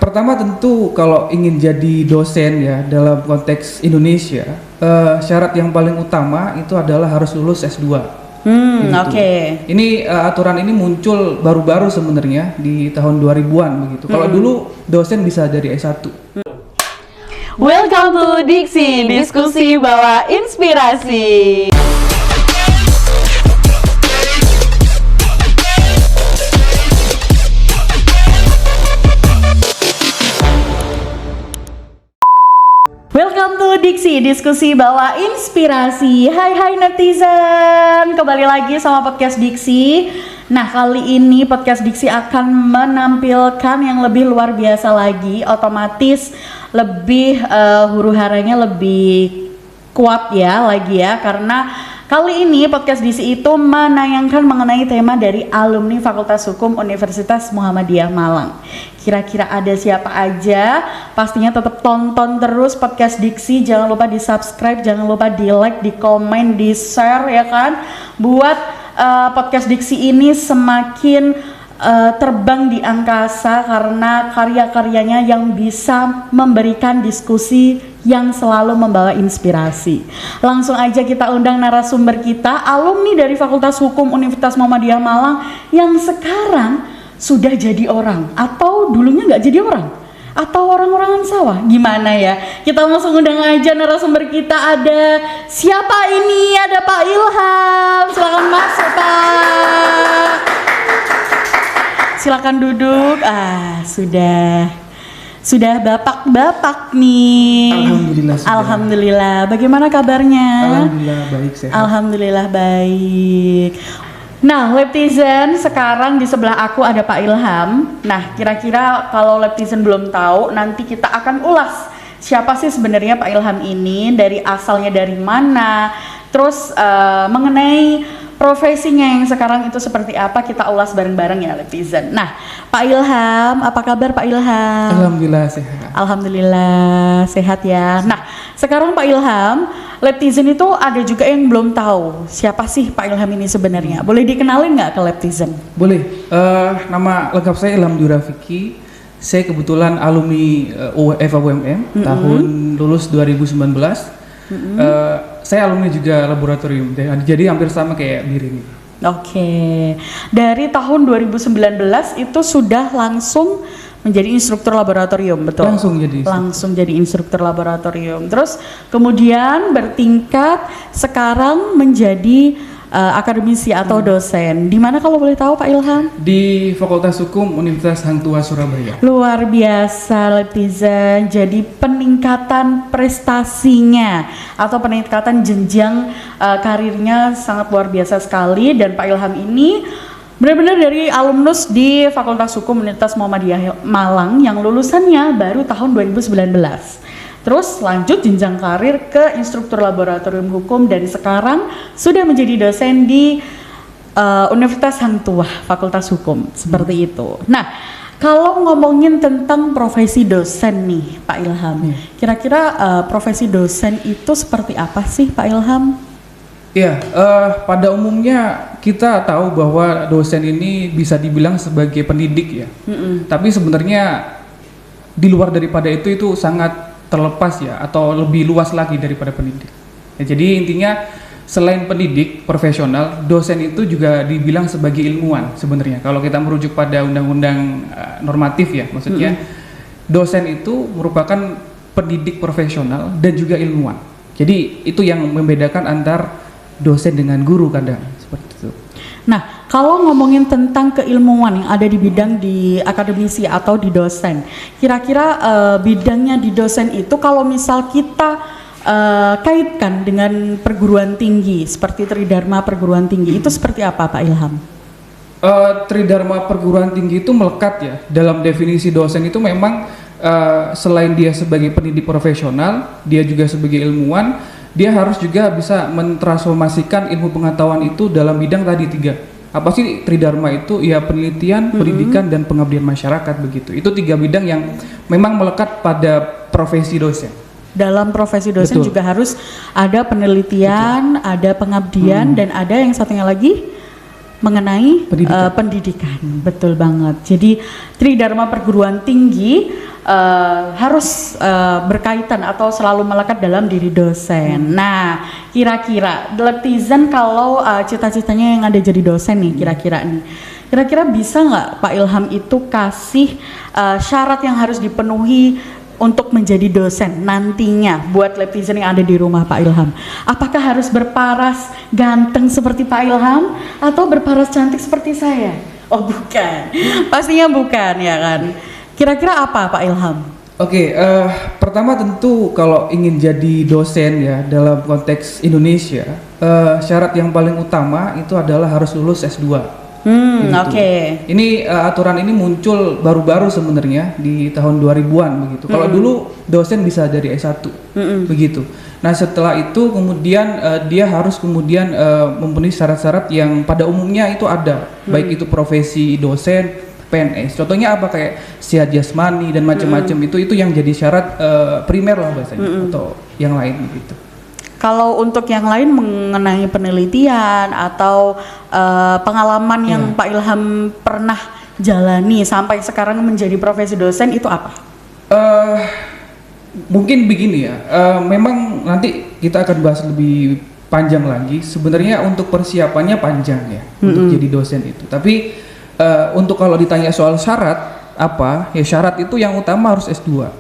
Pertama tentu kalau ingin jadi dosen ya dalam konteks Indonesia, syarat yang paling utama itu adalah harus lulus S2. Gitu. Oke. Ini aturan ini muncul baru-baru sebenarnya di tahun 2000-an begitu. Kalau dulu dosen bisa dari S1. Welcome to Diksi, diskusi bawa inspirasi. Welcome to Diksi, diskusi bawa inspirasi. Hai netizen, kembali lagi sama podcast Diksi. Nah, kali ini podcast Diksi akan menampilkan yang lebih luar biasa lagi. Otomatis lebih huru haranya lebih kuat ya lagi ya, karena kali ini podcast Diksi itu menayangkan mengenai tema dari alumni Fakultas Hukum Universitas Muhammadiyah Malang. Kira-kira ada siapa aja? Pastinya tetap tonton terus podcast Diksi. Jangan lupa di subscribe, jangan lupa di like, di komen, di share ya kan. Buat podcast Diksi ini semakin terbang di angkasa karena karya-karyanya yang bisa memberikan diskusi yang selalu membawa inspirasi. Langsung aja kita undang narasumber kita, alumni dari Fakultas Hukum Universitas Muhammadiyah Malang yang sekarang sudah jadi orang atau dulunya nggak jadi orang atau orang-orangan sawah, gimana ya? Kita langsung undang aja narasumber kita. Ada siapa ini? Ada Pak Ilham. Silakan masuk Pak. Silakan duduk. Sudah bapak nih. Alhamdulillah. Alhamdulillah. Bagaimana kabarnya? Alhamdulillah baik, sehat. Alhamdulillah baik. Nah, Leptizen, sekarang di sebelah aku ada Pak Ilham. Nah, kira-kira kalau Leptizen belum tahu, nanti kita akan ulas siapa sih sebenarnya Pak Ilham ini, dari asalnya dari mana, terus mengenai profesinya yang sekarang itu seperti apa, kita ulas bareng-bareng ya Leptizen. Nah, Pak Ilham, apa kabar Pak Ilham? Alhamdulillah sehat. Alhamdulillah sehat ya. Nah, sekarang Pak Ilham, Leptizen itu ada juga yang belum tahu siapa sih Pak Ilham ini sebenarnya. Boleh dikenalin nggak ke Leptizen? Boleh. Nama lengkap saya Ilham Durafiki. Saya kebetulan alumni FAUMM tahun lulus 2019. Saya alumni juga laboratorium, jadi hampir sama kayak diri ini. Oke. Dari tahun 2019 itu sudah langsung menjadi instruktur laboratorium, betul? Langsung jadi instruktur laboratorium. Terus kemudian bertingkat sekarang menjadi akademisi atau dosen. Di mana kalau boleh tahu Pak Ilham? Di Fakultas Hukum Universitas Hang Tuah Surabaya. Luar biasa Leptizen. Jadi peningkatan prestasinya atau peningkatan jenjang karirnya sangat luar biasa sekali, dan Pak Ilham ini benar-benar dari alumnus di Fakultas Hukum Universitas Muhammadiyah Malang yang lulusannya baru tahun 2019. Terus lanjut jenjang karir ke instruktur laboratorium hukum dan sekarang sudah menjadi dosen di Universitas Hang Tuah Fakultas Hukum, seperti itu. Nah, kalau ngomongin tentang profesi dosen nih Pak Ilham, kira-kira profesi dosen itu seperti apa sih Pak Ilham? Ya, pada umumnya kita tahu bahwa dosen ini bisa dibilang sebagai pendidik ya. Tapi sebenarnya di luar daripada itu sangat terlepas ya, atau lebih luas lagi daripada pendidik. Ya, jadi intinya selain pendidik profesional, dosen itu juga dibilang sebagai ilmuwan sebenarnya. Kalau kita merujuk pada undang-undang normatif ya, maksudnya dosen itu merupakan pendidik profesional dan juga ilmuwan. Jadi itu yang membedakan antar dosen dengan guru kadang seperti itu. Nah, kalau ngomongin tentang keilmuan yang ada di bidang di akademisi atau di dosen, kira-kira bidangnya di dosen itu kalau misal kita kaitkan dengan perguruan tinggi seperti Tridharma perguruan tinggi, itu seperti apa Pak Ilham? Tridharma perguruan tinggi itu melekat ya dalam definisi dosen itu memang selain dia sebagai pendidik profesional, dia juga sebagai ilmuwan. Dia harus juga bisa mentransformasikan ilmu pengetahuan itu dalam bidang tadi 3. Apa sih Tridharma itu? Ya penelitian, pendidikan, dan pengabdian masyarakat begitu. Itu 3 bidang yang memang melekat pada profesi dosen. Dalam profesi dosen juga harus ada penelitian, ada pengabdian, dan ada yang satunya lagi mengenai pendidikan. Betul banget. Jadi Tridharma perguruan tinggi harus berkaitan atau selalu melekat dalam diri dosen. Nah, kira-kira netizen kalau cita-citanya yang ada jadi dosen nih, kira-kira bisa nggak Pak Ilham itu kasih syarat yang harus dipenuhi untuk menjadi dosen nantinya buat netizen yang ada di rumah Pak Ilham? Apakah harus berparas ganteng seperti Pak Ilham atau berparas cantik seperti saya? Oh bukan, pastinya bukan ya kan. Kira-kira apa Pak Ilham? Oke, pertama tentu kalau ingin jadi dosen ya dalam konteks Indonesia, syarat yang paling utama itu adalah harus lulus S2. Gitu. Oke. Ini aturan ini muncul baru-baru sebenarnya di tahun 2000-an begitu. Kalau dulu dosen bisa dari S1 begitu. Nah setelah itu kemudian dia harus kemudian memenuhi syarat-syarat yang pada umumnya itu ada, baik itu profesi dosen, PNS. Contohnya apa kayak sehat jasmani dan macam-macam itu yang jadi syarat primer lah bahasanya atau yang lain begitu. Kalau untuk yang lain mengenai penelitian atau pengalaman yang Pak Ilham pernah jalani sampai sekarang menjadi profesi dosen itu apa? Mungkin begini ya, memang nanti kita akan bahas lebih panjang lagi. Sebenarnya untuk persiapannya panjang ya untuk jadi dosen itu. Tapi untuk kalau ditanya soal syarat apa, ya syarat itu yang utama harus S2.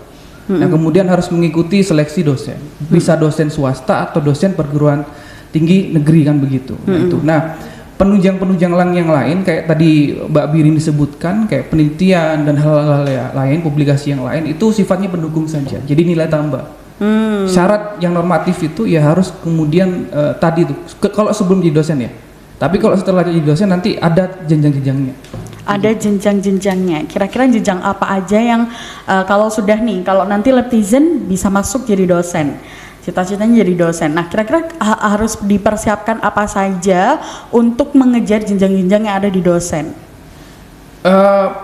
Nah kemudian harus mengikuti seleksi dosen, bisa dosen swasta atau dosen perguruan tinggi negeri kan begitu. Nah penunjang-penunjang yang lain kayak tadi Mbak Birin disebutkan kayak penelitian dan hal-hal lain, publikasi yang lain itu sifatnya pendukung saja, jadi nilai tambah. Syarat yang normatif itu ya harus kemudian tadi tuh kalau sebelum jadi dosen ya, tapi kalau setelah jadi dosen nanti ada jenjang-jenjangnya. Ada jenjang-jenjangnya. Kira-kira jenjang apa aja yang kalau nanti netizen bisa masuk jadi dosen, cita-citanya jadi dosen. Nah, kira-kira harus dipersiapkan apa saja untuk mengejar jenjang-jenjang yang ada di dosen?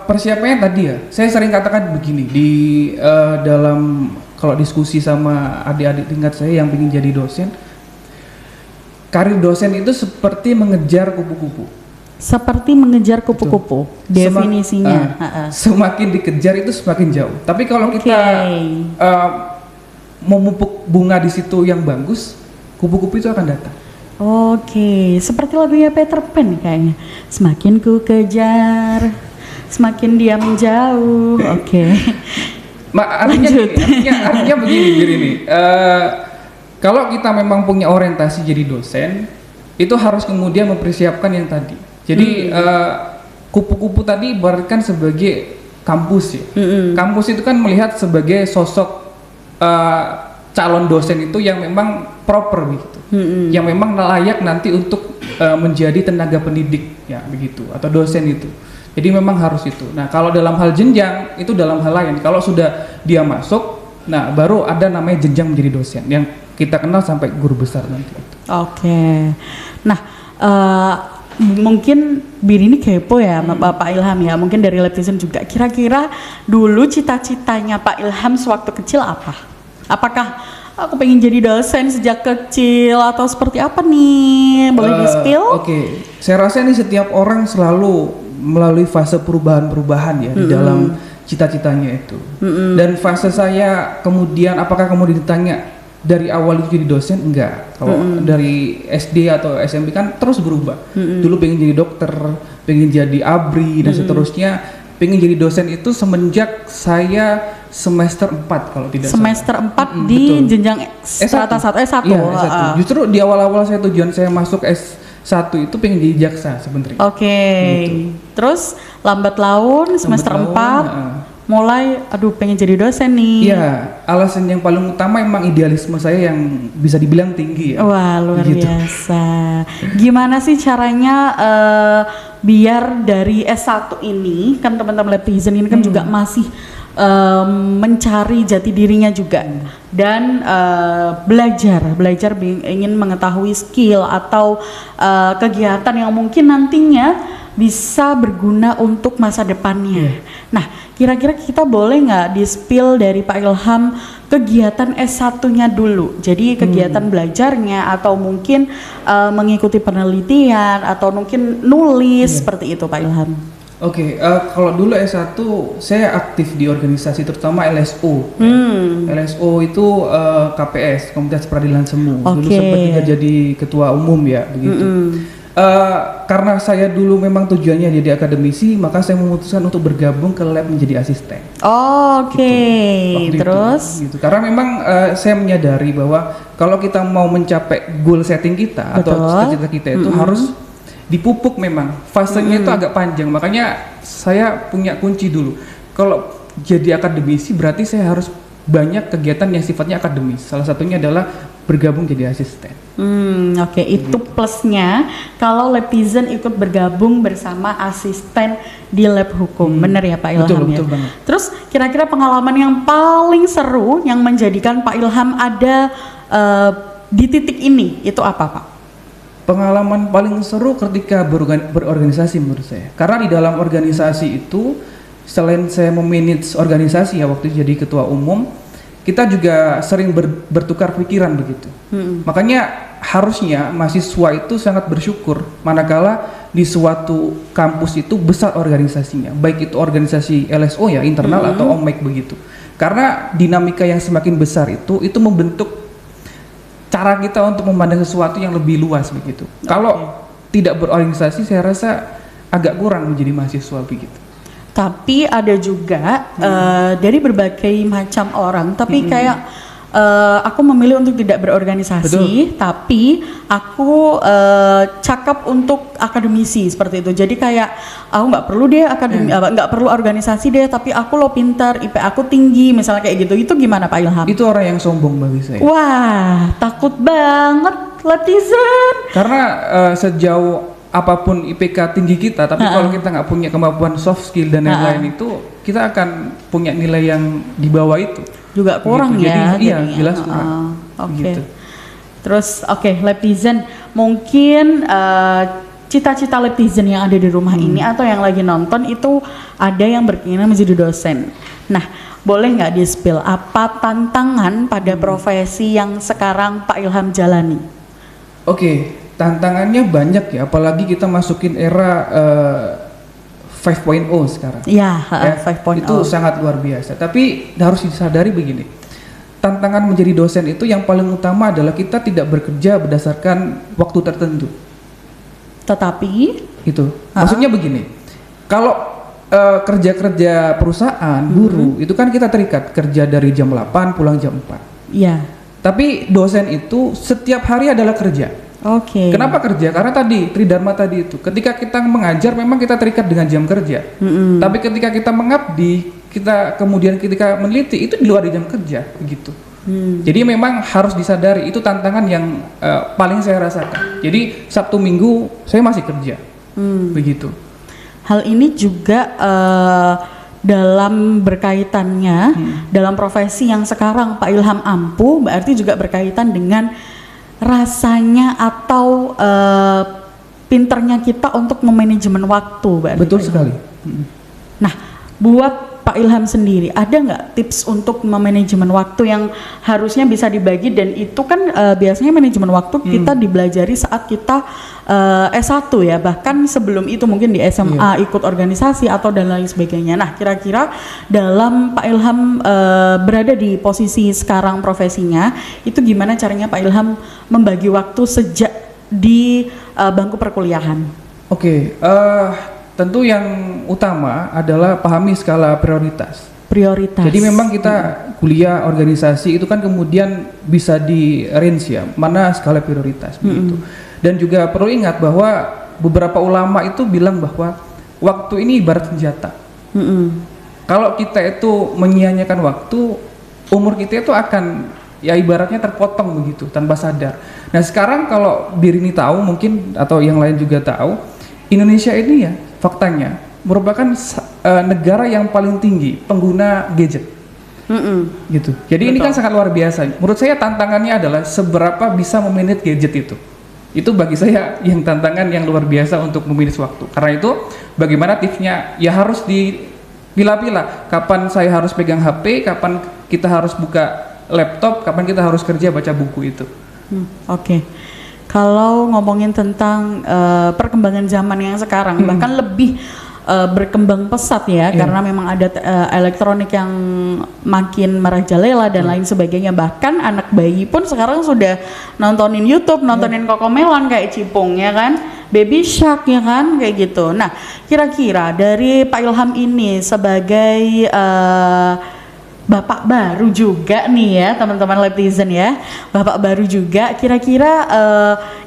Persiapannya tadi ya, saya sering katakan begini di dalam kalau diskusi sama adik-adik tingkat saya yang ingin jadi dosen, karir dosen itu seperti mengejar kupu-kupu. Seperti mengejar kupu-kupu, definisinya. Semakin dikejar itu semakin jauh. Tapi kalau kita memupuk bunga di situ yang bagus, kupu-kupu itu akan datang. Oke, seperti lagunya Peter Pan kayaknya. Semakin ku kejar, semakin dia menjauh. Oke. Artinya begini. Kalau kita memang punya orientasi jadi dosen, itu harus kemudian mempersiapkan yang tadi. Jadi kupu-kupu tadi ibaratkan sebagai kampus ya. Kampus itu kan melihat sebagai sosok calon dosen itu yang memang proper gitu, yang memang layak nanti untuk menjadi tenaga pendidik ya begitu atau dosen itu. Jadi memang harus itu. Nah kalau dalam hal jenjang itu dalam hal lain. Kalau sudah dia masuk, nah baru ada namanya jenjang menjadi dosen yang kita kenal sampai guru besar nanti. Oke. Nah. Mungkin Bir ini kepo ya Pak Ilham ya, mungkin dari netizen juga. Kira-kira dulu cita-citanya Pak Ilham sewaktu kecil apa? Apakah aku pengen jadi dosen sejak kecil atau seperti apa nih? Boleh di-spill? Oke, saya rasa ini setiap orang selalu melalui fase perubahan-perubahan ya di dalam cita-citanya itu. Dan fase saya kemudian apakah kemudian ditanya dari awal itu jadi dosen? Enggak. Kalau dari SD atau SMP kan terus berubah. Dulu pengen jadi dokter, pengen jadi ABRI dan seterusnya. Pengen jadi dosen itu semenjak saya semester 4 kalau tidak semester salah. 4 di jenjang strata 1 S1. Iya, S1. Justru di awal-awal tujuan saya masuk S1 itu pengen jadi jaksa sebenarnya. Oke. Gitu. Terus lambat laun semester 4 mulai pengen jadi dosen nih. Iya, alasan yang paling utama emang idealisme saya yang bisa dibilang tinggi ya. Wah, luar biasa. Gimana sih caranya biar dari S1 ini, kan teman-teman netizen ini kan juga masih mencari jati dirinya juga dan belajar ingin mengetahui skill atau kegiatan yang mungkin nantinya bisa berguna untuk masa depannya. Nah, kira-kira kita boleh nggak di-spill dari Pak Ilham kegiatan S1-nya dulu? Jadi kegiatan belajarnya atau mungkin mengikuti penelitian atau mungkin nulis seperti itu Pak Ilham. Oke, kalau dulu S1 saya aktif di organisasi terutama LSO. LSO itu KPS, Komunitas Peradilan Semu. Dulu sempat juga jadi ketua umum ya, begitu. Karena saya dulu memang tujuannya jadi akademisi, maka saya memutuskan untuk bergabung ke lab menjadi asisten. Gitu. Terus? Gitu. Karena memang saya menyadari bahwa kalau kita mau mencapai goal setting kita atau cita-cita kita itu harus dipupuk memang. Fasenya itu agak panjang, makanya saya punya kunci dulu. Kalau jadi akademisi berarti saya harus banyak kegiatan yang sifatnya akademis. Salah satunya adalah bergabung jadi asisten. Itu plusnya kalau Leptizen ikut bergabung bersama asisten di lab hukum. Bener ya Pak Ilham? Betul banget. Terus kira-kira pengalaman yang paling seru yang menjadikan Pak Ilham ada di titik ini itu apa Pak? Pengalaman paling seru ketika berorganisasi menurut saya. Karena di dalam organisasi itu selain saya memanage organisasi ya waktu jadi ketua umum, kita juga sering bertukar pikiran begitu. Makanya harusnya mahasiswa itu sangat bersyukur manakala di suatu kampus itu besar organisasinya, baik itu organisasi LSO ya internal atau OMEK begitu. Karena dinamika yang semakin besar itu membentuk cara kita untuk memandang sesuatu yang lebih luas begitu. Kalau tidak berorganisasi saya rasa agak kurang menjadi mahasiswa begitu. Tapi ada juga dari berbagai macam orang, tapi kayak aku memilih untuk tidak berorganisasi. Betul. Tapi aku cakap untuk akademisi seperti itu. Jadi kayak aku nggak perlu deh nggak perlu organisasi deh, tapi aku lo pintar, IP aku tinggi, misalnya kayak gitu. Itu gimana Pak Ilham? Itu orang yang sombong bagi saya. Wah, takut banget Leptizen. Karena sejauh apapun IPK tinggi kita, tapi kalau kita nggak punya kemampuan soft skill dan lain-lain itu, kita akan punya nilai yang di bawah itu. Juga kurang gitu. ya. Jadi, iya, jelas kurang. Gitu. Terus Leptizen, mungkin cita-cita Leptizen yang ada di rumah ini atau yang lagi nonton itu ada yang berkeinginan menjadi dosen. Nah, boleh nggak di-spill apa tantangan pada profesi yang sekarang Pak Ilham jalani? Tantangannya banyak ya, apalagi kita masukin era 5.0 sekarang. Ya, 5.0 itu sangat luar biasa. Tapi harus disadari begini, tantangan menjadi dosen itu yang paling utama adalah kita tidak bekerja berdasarkan waktu tertentu. Tetapi itu, maksudnya begini, kalau kerja perusahaan, buruh, itu kan kita terikat kerja dari jam 8 pulang jam 4. Iya. Tapi dosen itu setiap hari adalah kerja. Kenapa kerja? Karena tadi Tridharma tadi itu, ketika kita mengajar memang kita terikat dengan jam kerja. Tapi ketika kita mengabdi, kemudian ketika meneliti itu di luar jam kerja, begitu. Jadi memang harus disadari itu tantangan yang paling saya rasakan. Jadi Sabtu Minggu saya masih kerja, begitu. Hal ini juga dalam berkaitannya dalam profesi yang sekarang Pak Ilham ampuh, berarti juga berkaitan dengan rasanya atau pinternya kita untuk memanajemen waktu. Betul sekali. Nah, buat Pak Ilham sendiri, ada nggak tips untuk memanajemen waktu yang harusnya bisa dibagi, dan itu kan biasanya manajemen waktu kita dibelajari saat kita S1 ya, bahkan sebelum itu mungkin di SMA ikut organisasi atau dan lain sebagainya. Nah, kira-kira dalam Pak Ilham berada di posisi sekarang profesinya, itu gimana caranya Pak Ilham membagi waktu sejak di bangku perkuliahan? Tentu yang utama adalah pahami skala prioritas. Jadi memang kita kuliah organisasi itu kan kemudian bisa di range ya, mana skala prioritas begitu. Dan juga perlu ingat bahwa beberapa ulama itu bilang bahwa waktu ini ibarat senjata. Kalau kita itu menyia-nyiakan waktu, umur kita itu akan ya ibaratnya terpotong begitu tanpa sadar. Nah sekarang kalau Birini tahu mungkin atau yang lain juga tahu, Indonesia ini ya faktanya merupakan negara yang paling tinggi pengguna gadget, gitu. Jadi ini kan sangat luar biasa. Menurut saya tantangannya adalah seberapa bisa memanage gadget itu. Itu bagi saya yang tantangan yang luar biasa untuk memanage waktu. Karena itu bagaimana tipsnya? Ya harus dipilah-pilah. Kapan saya harus pegang HP, kapan kita harus buka laptop, kapan kita harus kerja baca buku itu. Kalau ngomongin tentang perkembangan zaman yang sekarang, bahkan lebih berkembang pesat ya, karena memang ada elektronik yang makin merajalela dan lain sebagainya. Bahkan anak bayi pun sekarang sudah nontonin YouTube, nontonin Cocomelon kayak Cipung ya kan, Baby Shark ya kan, kayak gitu. Nah, kira-kira dari Pak Ilham ini sebagai bapak baru juga nih ya teman-teman Letizen ya, bapak baru juga, kira-kira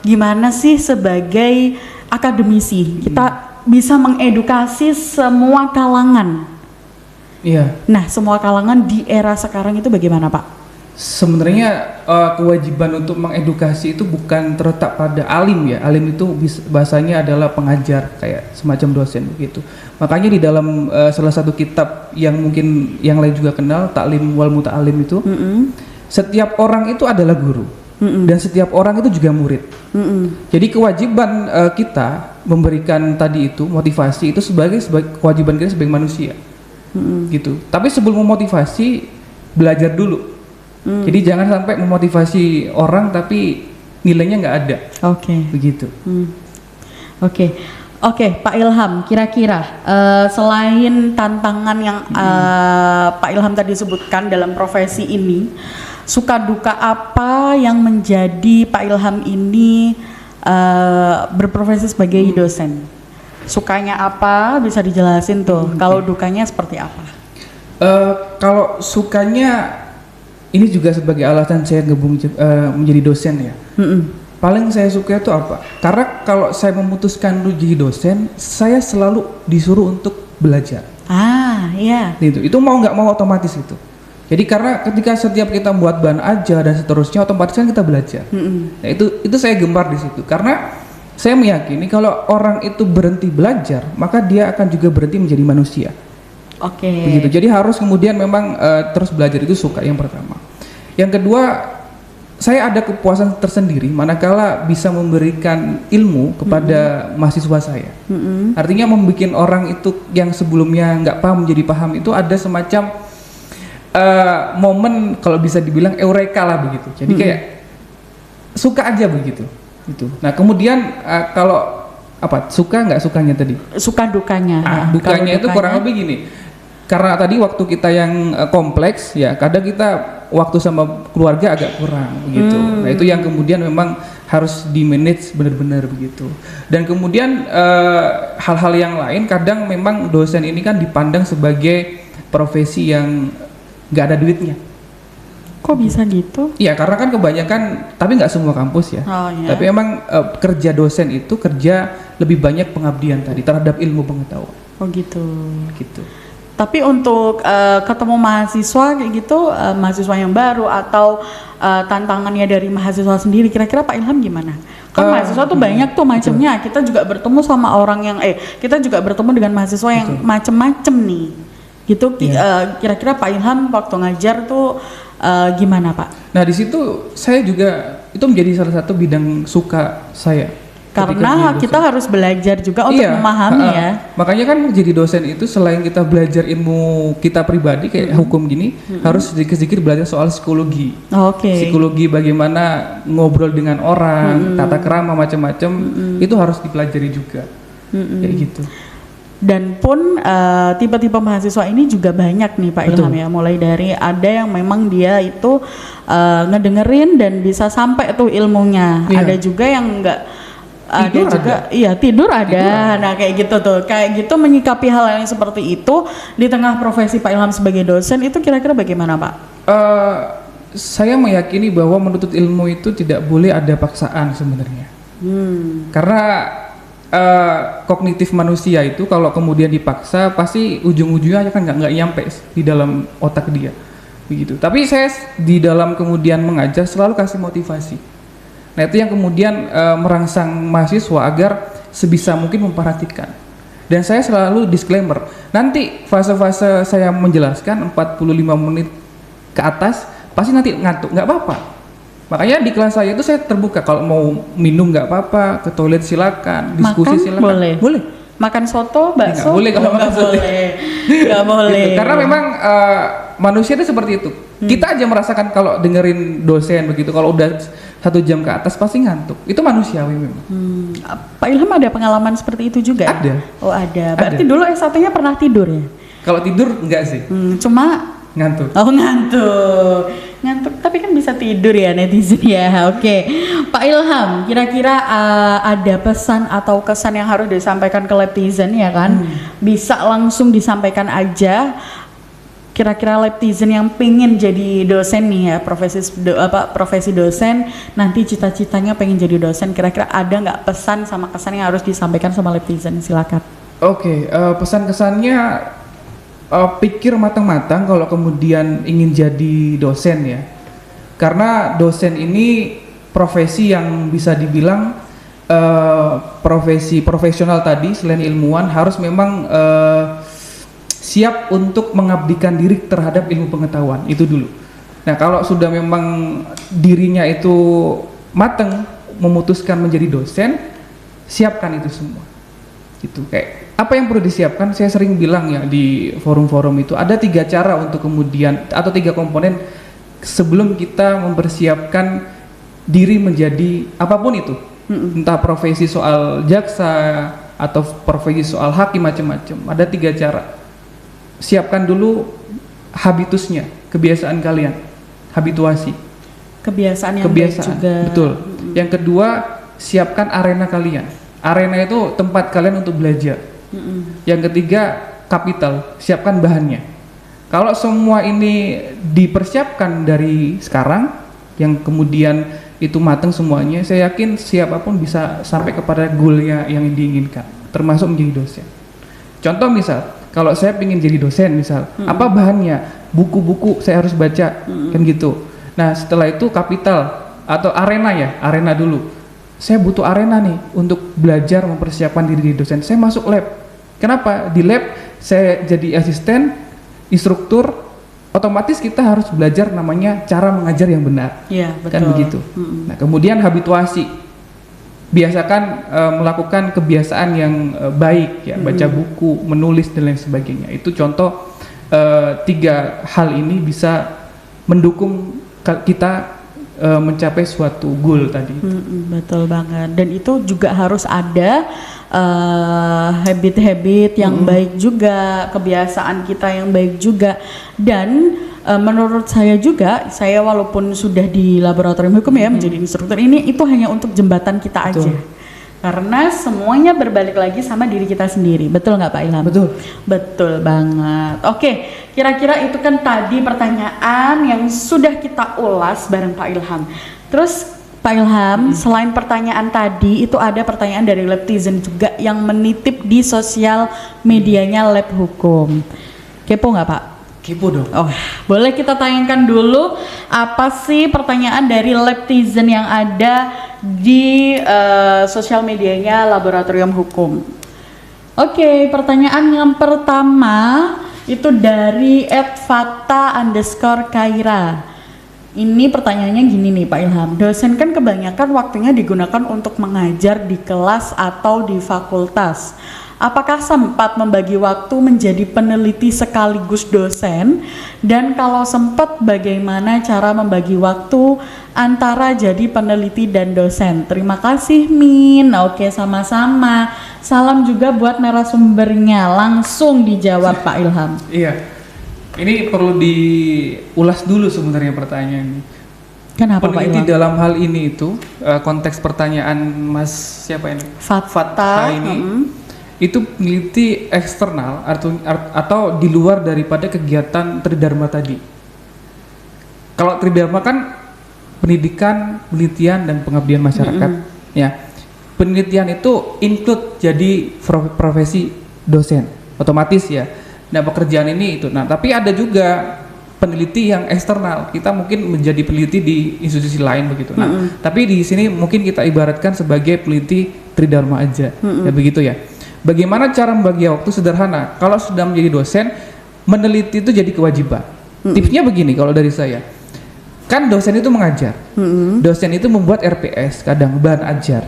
gimana sih sebagai akademisi kita bisa mengedukasi semua kalangan? Iya. Nah, semua kalangan di era sekarang itu bagaimana, Pak? Sebenarnya kewajiban untuk mengedukasi itu bukan terletak pada alim ya. Alim itu bahasanya adalah pengajar, kayak semacam dosen begitu. Makanya di dalam salah satu kitab yang mungkin yang lain juga kenal, Ta'lim wal Muta'alim itu, setiap orang itu adalah guru. Dan setiap orang itu juga murid. Jadi kewajiban kita memberikan tadi itu motivasi itu sebagai kewajiban kita sebagai manusia, gitu. Tapi sebelum memotivasi, belajar dulu. Jadi jangan sampai memotivasi orang tapi nilainya nggak ada. Begitu. Oke, Pak Ilham, kira-kira selain tantangan yang Pak Ilham tadi sebutkan dalam profesi ini, suka duka apa yang menjadi Pak Ilham ini berprofesi sebagai dosen? Sukanya apa, bisa dijelasin tuh. Kalau dukanya seperti apa? Kalau sukanya, ini juga sebagai alasan saya gabung menjadi dosen ya. Paling saya suka itu apa? Karena kalau saya memutuskan untuk jadi dosen, saya selalu disuruh untuk belajar. Iya. Itu mau nggak mau otomatis itu. Jadi karena ketika setiap kita membuat bahan aja dan seterusnya, otomatis kan kita belajar. Nah itu saya gemar di situ. Karena saya meyakini kalau orang itu berhenti belajar, maka dia akan juga berhenti menjadi manusia. Begitu. Jadi harus kemudian memang terus belajar, itu suka yang pertama. Yang kedua, saya ada kepuasan tersendiri manakala bisa memberikan ilmu kepada mahasiswa saya. Artinya membuat orang itu yang sebelumnya nggak paham menjadi paham, itu ada semacam momen kalau bisa dibilang eureka lah begitu. Jadi kayak suka aja begitu. Itu. Nah kemudian kalau apa suka nggak sukanya tadi? Suka dukanya. Dukanya itu kurang lebih gini. Karena tadi waktu kita yang kompleks ya, kadang kita waktu sama keluarga agak kurang begitu. Nah itu yang kemudian memang harus di manage benar-benar begitu. Dan kemudian hal-hal yang lain, kadang memang dosen ini kan dipandang sebagai profesi yang nggak ada duitnya. Kok bisa gitu? Iya, karena kan kebanyakan, tapi nggak semua kampus ya. Tapi emang kerja dosen itu kerja lebih banyak pengabdian tadi terhadap ilmu pengetahuan. Gitu. Gitu. Tapi untuk ketemu mahasiswa kayak gitu, mahasiswa yang baru atau tantangannya dari mahasiswa sendiri, kira-kira Pak Ilham gimana? Kan mahasiswa tuh banyak tuh macamnya. Kita juga bertemu sama orang yang kita juga bertemu dengan mahasiswa yang macem-macem nih. Gitu. Kira-kira Pak Ilham waktu ngajar tuh gimana Pak? Nah di situ saya juga itu menjadi salah satu bidang suka saya. Karena kita harus belajar juga untuk memahami ya. Makanya kan jadi dosen itu selain kita belajar ilmu kita pribadi kayak hukum gini, harus sedikit-sedikit belajar soal psikologi. Psikologi bagaimana ngobrol dengan orang, tata krama macam-macam, itu harus dipelajari juga. Kayak gitu. Dan pun tipe-tipe mahasiswa ini juga banyak nih Pak Ilham ya. Mulai dari ada yang memang dia itu ngedengerin dan bisa sampai tuh ilmunya. Ada juga yang enggak, ada juga tidur ada. Nah kayak gitu tuh, kayak gitu menyikapi hal yang seperti itu di tengah profesi Pak Ilham sebagai dosen itu kira-kira bagaimana Pak? Saya meyakini bahwa menuntut ilmu itu tidak boleh ada paksaan sebenarnya. Karena kognitif manusia itu kalau kemudian dipaksa pasti ujung-ujungnya kan nggak nyampe di dalam otak dia begitu. Tapi saya di dalam kemudian mengajar selalu kasih motivasi. Nah itu yang kemudian merangsang mahasiswa agar sebisa mungkin memperhatikan. Dan saya selalu disclaimer, nanti fase-fase saya menjelaskan 45 menit ke atas pasti nanti ngantuk, nggak apa-apa. Makanya di kelas saya itu saya terbuka, kalau mau minum nggak apa-apa, ke toilet silakan, diskusi silakan. Boleh. Makan soto, bakso? Nggak boleh kalau makan soto. Nggak boleh. Gitu. Karena memang manusia itu seperti itu. Kita aja merasakan kalau dengerin dosen begitu, kalau udah 1 jam ke atas pasti ngantuk. Itu manusiawi memang. Pak Ilham ada pengalaman seperti itu juga? Ada. Oh ada. Berarti dulu S1-nya pernah tidur ya? Kalau tidur enggak sih. Cuma Ngantuk. Oh ngantuk tapi kan bisa tidur ya netizen ya. Oke. Pak Ilham, kira-kira ada pesan atau kesan yang harus disampaikan ke netizen ya kan? Bisa langsung disampaikan aja. Kira-kira netizen yang pengen jadi dosen nih ya, profesi dosen, nanti cita-citanya pengen jadi dosen, kira-kira ada nggak pesan sama kesan yang harus disampaikan sama netizen? Silakan. Oke, pesan-kesannya pikir matang-matang kalau kemudian ingin jadi dosen ya. Karena dosen ini profesi yang bisa dibilang profesi profesional tadi, selain ilmuwan harus memang siap untuk mengabdikan diri terhadap ilmu pengetahuan, itu dulu. Nah, kalau sudah memang dirinya itu matang memutuskan menjadi dosen, siapkan itu semua. Gitu, kayak apa yang perlu disiapkan, saya sering bilang ya di forum-forum itu ada 3 cara untuk kemudian, atau 3 komponen sebelum kita mempersiapkan diri menjadi apapun itu, entah profesi soal jaksa atau profesi soal hakim, macam-macam. Ada 3 cara. Siapkan dulu habitusnya, kebiasaan kalian, habituasi, kebiasaan yang baik juga. Betul. Yang kedua, siapkan arena kalian. Arena itu tempat kalian untuk belajar. Yang ketiga, kapital, siapkan bahannya. Kalau semua ini dipersiapkan dari sekarang, yang kemudian itu matang semuanya, saya yakin siapapun bisa sampai kepada goalnya yang diinginkan, termasuk menjadi dosen. Contoh misal, kalau saya ingin jadi dosen misal, apa bahannya? Buku-buku saya harus baca, kan gitu. Nah, setelah itu kapital atau arena ya, arena dulu. Saya butuh arena nih untuk belajar mempersiapkan diri jadi dosen. Saya masuk lab. Kenapa? Di lab saya jadi asisten, instruktur, otomatis kita harus belajar namanya cara mengajar yang benar. Iya, betul. Kan begitu. Nah, kemudian habituasi. Biasakan melakukan kebiasaan yang baik ya, baca buku, menulis dan lain sebagainya. Itu contoh 3 hal ini bisa mendukung kita mencapai suatu goal tadi. Betul banget. Dan itu juga harus ada habit-habit yang baik juga, kebiasaan kita yang baik juga. Dan menurut saya juga, saya walaupun sudah di laboratorium hukum ya menjadi instruktur ini, itu hanya untuk jembatan kita aja. Karena semuanya berbalik lagi sama diri kita sendiri. Betul nggak Pak Ilham? Betul. Betul banget. Oke, kira-kira itu kan tadi pertanyaan yang sudah kita ulas bareng Pak Ilham. Terus Pak Ilham, selain pertanyaan tadi, itu ada pertanyaan dari netizen juga yang menitip di sosial medianya Lab Hukum. Kepo nggak Pak? Kepo dong. Oh, boleh kita tayangkan dulu apa sih pertanyaan dari netizen yang ada di sosial medianya Laboratorium Hukum. Oke, pertanyaan yang pertama itu dari @fakta_kaira. Ini pertanyaannya gini nih Pak Ilham. Dosen kan kebanyakan waktunya digunakan untuk mengajar di kelas atau di fakultas. Apakah sempat membagi waktu menjadi peneliti sekaligus dosen? Dan kalau sempat, bagaimana cara membagi waktu antara jadi peneliti dan dosen? Terima kasih Min. Oke, sama-sama. Salam juga buat narasumbernya. Langsung dijawab Pak Ilham. Iya. Ini perlu diulas dulu sebenarnya pertanyaan ini. Kenapa Pak Peneliti Ilham? dalam hal ini itu konteks pertanyaan Mas siapa ini? Fakta ini. Itu peneliti eksternal atau di luar daripada kegiatan Tridharma tadi. Kalau Tridharma kan pendidikan, penelitian dan pengabdian masyarakat, ya. Penelitian itu include jadi profesi dosen, otomatis ya. Nah, pekerjaan ini itu. Nah, tapi ada juga peneliti yang eksternal. Kita mungkin menjadi peneliti di institusi lain begitu. Nah, tapi di sini mungkin kita ibaratkan sebagai peneliti Tridharma aja. Ya begitu ya. Bagaimana cara membagi waktu? Sederhana. Kalau sudah menjadi dosen, meneliti itu jadi kewajiban. Tipsnya begini kalau dari saya. Kan dosen itu mengajar. Dosen itu membuat RPS, kadang bahan ajar.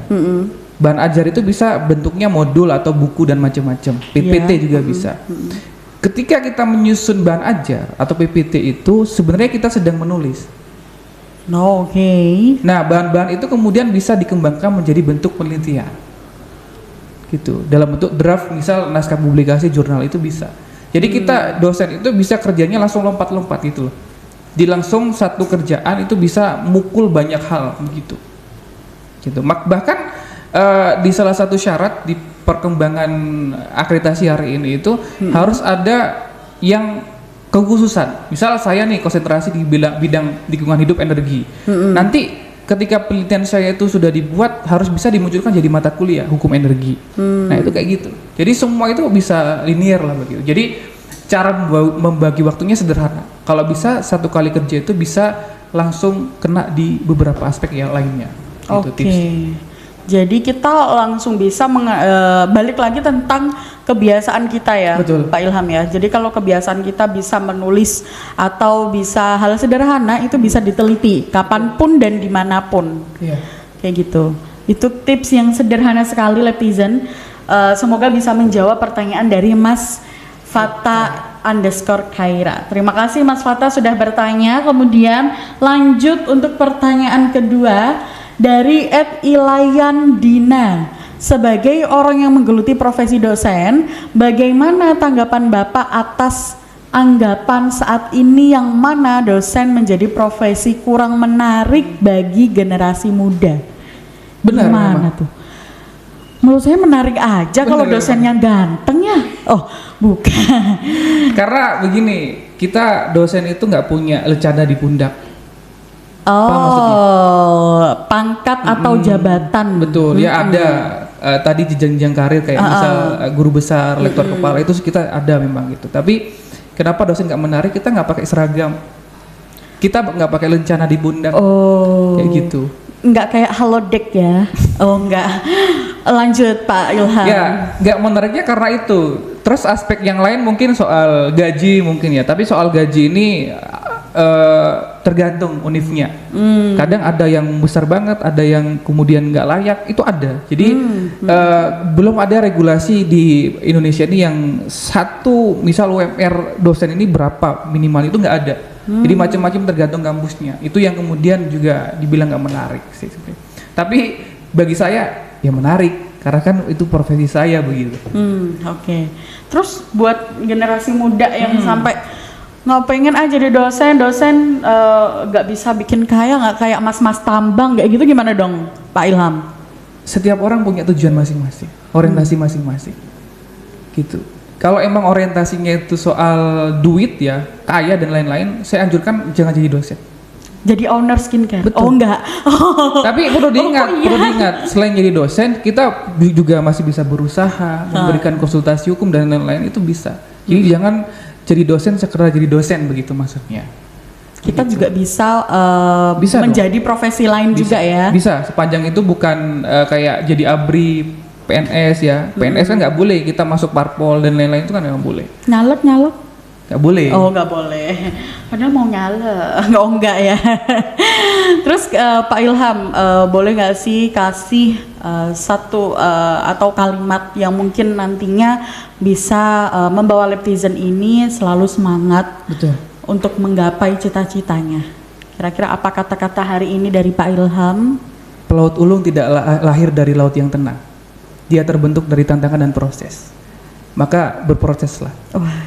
Bahan ajar itu bisa bentuknya modul atau buku dan macam-macam. PPT juga bisa. ketika kita menyusun bahan ajar atau PPT itu sebenarnya kita sedang menulis. Oke. Nah, bahan-bahan itu kemudian bisa dikembangkan menjadi bentuk penelitian. Gitu. Dalam bentuk draft, misal naskah publikasi jurnal itu bisa. Jadi kita dosen itu bisa kerjanya langsung lompat-lompat gitu loh. Di langsung satu kerjaan itu bisa mukul banyak hal begitu. Gitu. Bahkan di salah satu syarat di perkembangan akreditasi hari ini itu harus ada yang kekhususan. Misal saya nih konsentrasi di bidang lingkungan hidup energi. Nanti ketika penelitian saya itu sudah dibuat harus bisa dimunculkan jadi mata kuliah hukum energi. Nah itu kayak gitu. Jadi semua itu bisa linear lah begitu. Jadi cara membagi waktunya sederhana. Kalau bisa satu kali kerja itu bisa langsung kena di beberapa aspek yang lainnya. Oke. Jadi kita langsung bisa balik lagi tentang kebiasaan kita ya. Betul. Pak Ilham ya. Jadi kalau kebiasaan kita bisa menulis atau bisa hal sederhana itu bisa diteliti kapanpun dan dimanapun. Iya. Kayak gitu. Itu tips yang sederhana sekali Letizen. Semoga bisa menjawab pertanyaan dari Mas Fata _Khaira. Terima kasih Mas Fata sudah bertanya. Kemudian lanjut untuk pertanyaan kedua dari @ilayan Dina. Sebagai orang yang menggeluti profesi dosen, bagaimana tanggapan Bapak atas anggapan saat ini yang mana dosen menjadi profesi kurang menarik bagi generasi muda? Benar. Gimana memang. tuh? Menurut saya menarik aja kalau dosennya ganteng ya. Oh, bukan. Karena begini, kita dosen itu nggak punya lencana di pundak. Pangkat atau jabatan. Betul, ya ada tadi jenjang karir kayak misal guru besar, lektor kepala itu kita ada memang gitu. Tapi kenapa dosen nggak menarik? Kita nggak pakai seragam, kita nggak pakai lencana di pundak, kayak gitu. Nggak kayak halodeck ya? Oh nggak. Lanjut Pak Ilham. Ya, nggak menariknya karena itu. Terus aspek yang lain mungkin soal gaji mungkin ya. Tapi soal gaji ini tergantung univnya. Kadang ada yang besar banget, ada yang kemudian nggak layak, itu ada. Jadi belum ada regulasi di Indonesia ini yang satu misal UMR dosen ini berapa minimal itu nggak ada. Jadi macam-macam tergantung kampusnya. Itu yang kemudian juga dibilang nggak menarik sih. Tapi bagi saya ya menarik karena kan itu profesi saya begitu. Oke. Terus buat generasi muda yang sampai nggak pengen aja jadi dosen nggak bisa bikin kaya, nggak kayak mas-mas tambang kayak gitu, gimana dong Pak Ilham? Setiap orang punya tujuan masing-masing, orientasi masing-masing gitu. Kalau emang orientasinya itu soal duit ya, kaya dan lain-lain, saya anjurkan jangan jadi dosen. Jadi owner skincare? Betul. Oh enggak. Tapi perlu diingat, iya. perlu diingat, selain jadi dosen, kita juga masih bisa berusaha, memberikan konsultasi hukum dan lain-lain, itu bisa. Jadi jangan jadi dosen sekedar jadi dosen begitu maksudnya. Kita Begitu. juga bisa, Bisa menjadi profesi lain juga ya. Bisa, sepanjang itu bukan kayak jadi ABRI, PNS ya. PNS kan nggak boleh, kita masuk parpol dan lain-lain itu kan nggak boleh. Nyalek? Nggak boleh. Oh nggak boleh. Padahal mau nyalek. Oh enggak ya. Terus Pak Ilham, boleh nggak sih kasih satu atau kalimat yang mungkin nantinya bisa membawa Letizen ini selalu semangat. Betul. Untuk menggapai cita-citanya. Kira-kira apa kata-kata hari ini dari Pak Ilham? Pelaut ulung tidak lahir dari laut yang tenang. Dia terbentuk dari tantangan dan proses. Maka berproseslah. Wah,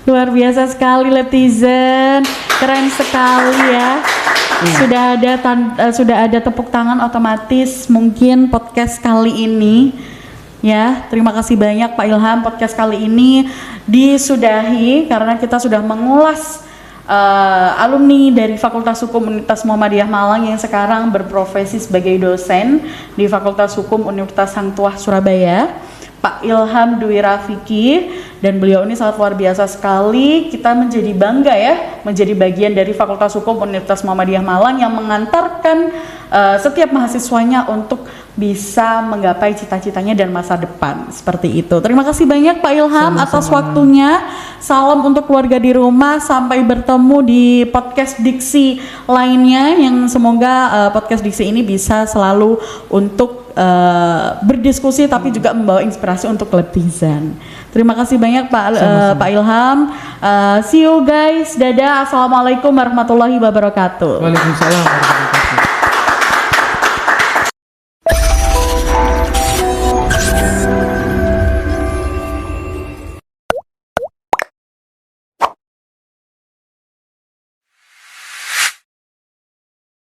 luar biasa sekali Letizen. Keren sekali ya. Sudah ada tepuk tangan otomatis mungkin podcast kali ini. Ya, terima kasih banyak Pak Ilham. Podcast kali ini disudahi karena kita sudah mengulas alumni dari Fakultas Hukum Universitas Muhammadiyah Malang yang sekarang berprofesi sebagai dosen di Fakultas Hukum Universitas Hang Tuah Surabaya, Pak Ilham Dwi Rafiki, dan beliau ini sangat luar biasa sekali. Kita menjadi bangga ya menjadi bagian dari Fakultas Hukum Universitas Muhammadiyah Malang yang mengantarkan setiap mahasiswanya untuk bisa menggapai cita-citanya dan masa depan seperti itu. Terima kasih banyak Pak Ilham atas waktunya. Salam untuk keluarga di rumah. Sampai bertemu di podcast Diksi lainnya yang semoga podcast Diksi ini bisa selalu untuk berdiskusi tapi juga membawa inspirasi untuk netizen. Terima kasih banyak Pak Ilham. See you guys. Dadah. Assalamualaikum warahmatullahi wabarakatuh. Waalaikumsalam warahmatullahi wabarakatuh.